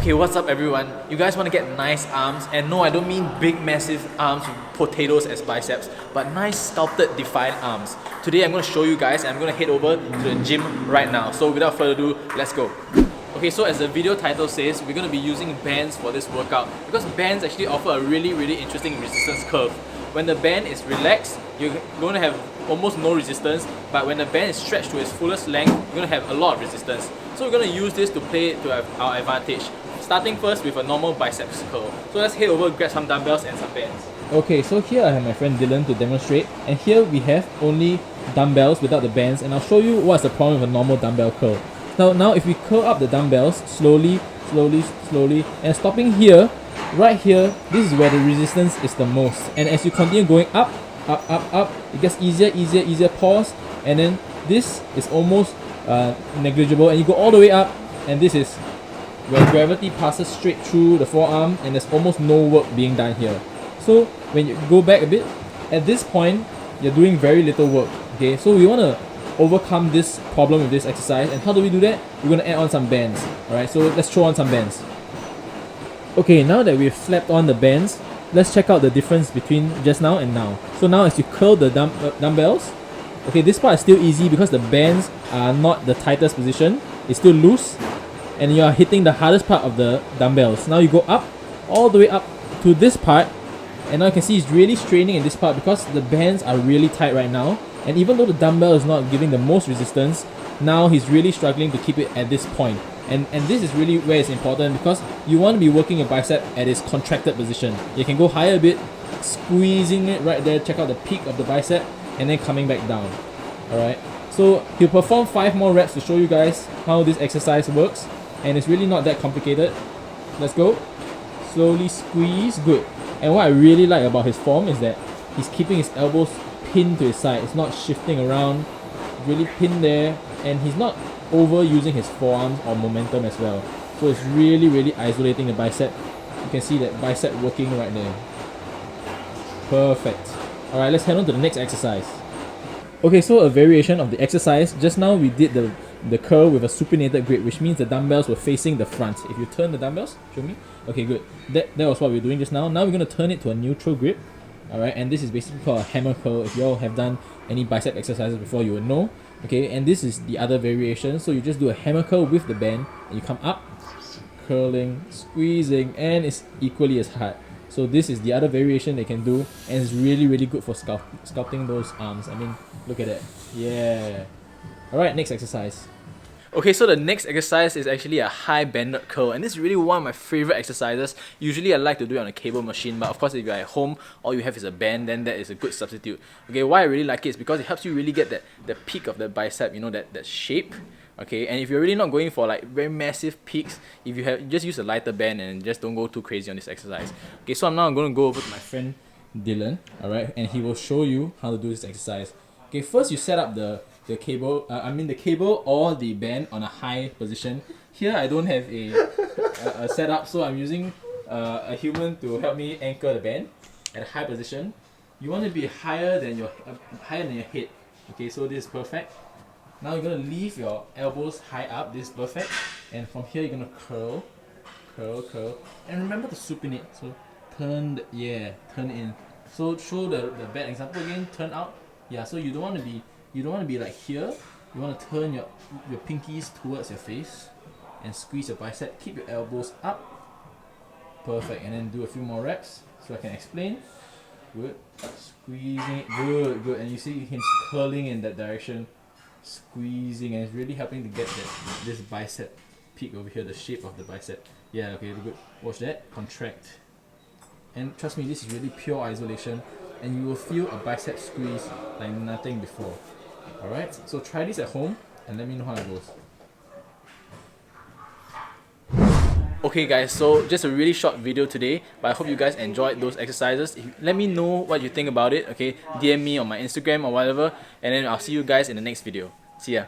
Okay, what's up everyone? You guys want to get nice arms, and no, I don't mean big massive arms with potatoes as biceps, but nice sculpted defined arms. Today I'm going to show you guys, and I'm going to head over to the gym right now. So without further ado, let's go. Okay, so as the video title says, we're going to be using bands for this workout because bands actually offer a really interesting resistance curve. When the band is relaxed, you're going to have almost no resistance, but when the band is stretched to its fullest length, you're going to have a lot of resistance. So we're going to use this to play to our advantage. Starting first with a normal biceps curl. So let's head over, grab some dumbbells and some bands. Okay, so here I have my friend Dylan to demonstrate, and here we have only dumbbells without the bands, and I'll show you what's the problem with a normal dumbbell curl. Now if we curl up the dumbbells slowly, and stopping here, right here, this is where the resistance is the most. And as you continue going up, it gets easier, pause, and then this is almost negligible, and you go all the way up, and this is where gravity passes straight through the forearm, and there's almost no work being done here. So when you go back a bit, at this point, you're doing very little work. Okay, so we want to overcome this problem with this exercise, and how do we do that? We're going to add on some bands. Alright, so let's throw on some bands. Okay, now that we've slapped on the bands, let's check out the difference between just now and now. So now as you curl the dumbbells, okay, this part is still easy because the bands are not the tightest position. It's still loose, and you are hitting the hardest part of the dumbbells. Now you go up, all the way up to this part, and now you can see it's really straining in this part because the bands are really tight right now. And even though the dumbbell is not giving the most resistance, now he's really struggling to keep it at this point. And this is really where it's important because you want to be working your bicep at its contracted position. You can go higher a bit, squeezing it right there, check out the peak of the bicep, and then coming back down. Alright, so he'll perform 5 more reps to show you guys how this exercise works. And it's really not that complicated. Let's go. Slowly squeeze, good. And what I really like about his form is that he's keeping his elbows pinned to his side. It's not shifting around, really pinned there, and he's not overusing his forearms or momentum as well. So it's really isolating the bicep. You can see that bicep working right there. Perfect. Alright, let's head on to the next exercise. Okay, so a variation of the exercise. Just now we did the curl with a supinated grip, which means the dumbbells were facing the front. If you turn the dumbbells, show me. Okay, good. That was what we were doing just now. Now we're going to turn it to a neutral grip. Alright, and this is basically called a hammer curl. If you all have done any bicep exercises before, you will know. Okay, and this is the other variation. So you just do a hammer curl with the band, and you come up, curling, squeezing, and it's equally as hard. So this is the other variation they can do, and it's really good for sculpting those arms. I mean, look at that. Yeah. Alright, next exercise. Okay, so the next exercise is actually a high banded curl, and this is really one of my favorite exercises. Usually I like to do it on a cable machine, but of course if you're at home, all you have is a band, then that is a good substitute. Okay, why I really like it is because it helps you really get the peak of the bicep, you know, that shape. Okay, and if you're really not going for like very massive peaks, if you just use a lighter band and just don't go too crazy on this exercise. Okay, so I'm going to go over to my friend Dylan, alright, and he will show you how to do this exercise. Okay, first you set up the cable, the cable or the band on a high position. Here I don't have a setup, so I'm using a human to help me anchor the band at a high position. You want to be higher than your head. Okay, so this is perfect. Now you're gonna leave your elbows high up. This is perfect. And from here you're gonna curl, and remember to supinate. So turn in. So show the bad example again. Turn out. Yeah. So you don't want to be like here. You want to turn your pinkies towards your face and squeeze your bicep. Keep your elbows up. Perfect. And then do a few more reps so I can explain. Good. Squeezing it. Good. And you see him curling in that direction, squeezing, and it's really helping to get this bicep peak over here, the shape of the bicep. Yeah. Okay. Good. Watch that. Contract. And trust me, this is really pure isolation, and you will feel a bicep squeeze like nothing before. Alright, so try this at home and let me know how it goes. Okay guys, so just a really short video today, but I hope you guys enjoyed those exercises. Let me know what you think about it, okay? DM me on my Instagram or whatever, and then I'll see you guys in the next video. See ya.